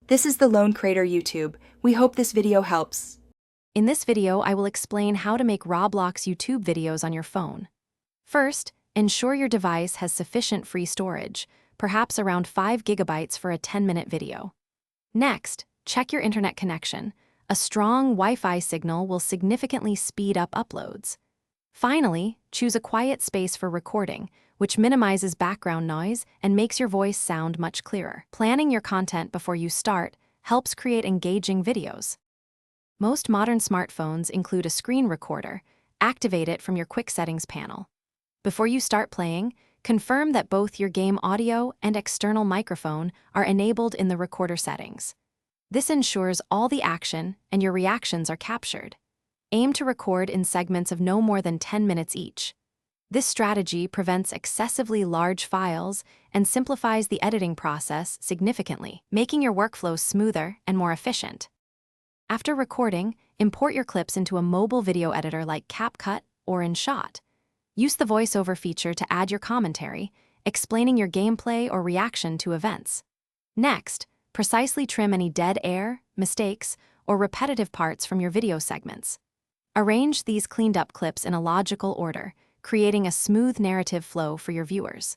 This is the Lone Creator YouTube. We hope this video helps. In this video, I will explain how to make Roblox YouTube videos on your phone. First, ensure your device has sufficient free storage, perhaps around 5 GB for a 10-minute video. Next, check your internet connection. A strong Wi-Fi signal will significantly speed up uploads. Finally, choose a quiet space for recording, which minimizes background noise and makes your voice sound much clearer. Planning your content before you start helps create engaging videos. Most modern smartphones include a screen recorder. Activate it from your quick settings panel. Before you start playing, confirm that both your game audio and external microphone are enabled in the recorder settings. This ensures all the action and your reactions are captured. Aim to record in segments of no more than 10 minutes each. This strategy prevents excessively large files and simplifies the editing process significantly, making your workflow smoother and more efficient. After recording, import your clips into a mobile video editor like CapCut or InShot. Use the voiceover feature to add your commentary, explaining your gameplay or reaction to events. Next, precisely trim any dead air, mistakes, or repetitive parts from your video segments. Arrange these cleaned-up clips in a logical order, creating a smooth narrative flow for your viewers.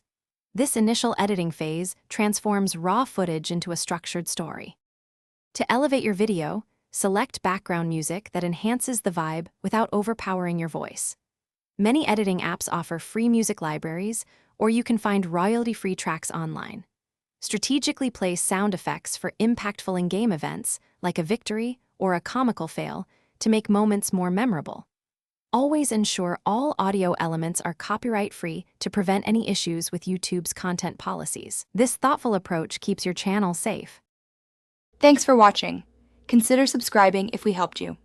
This initial editing phase transforms raw footage into a structured story. To elevate your video, select background music that enhances the vibe without overpowering your voice. Many editing apps offer free music libraries, or you can find royalty-free tracks online. Strategically place sound effects for impactful in-game events, like a victory or a comical fail, to make moments more memorable. Always ensure all audio elements are copyright-free to prevent any issues with YouTube's content policies. This thoughtful approach keeps your channel safe. Thanks for watching. Consider subscribing if we helped you.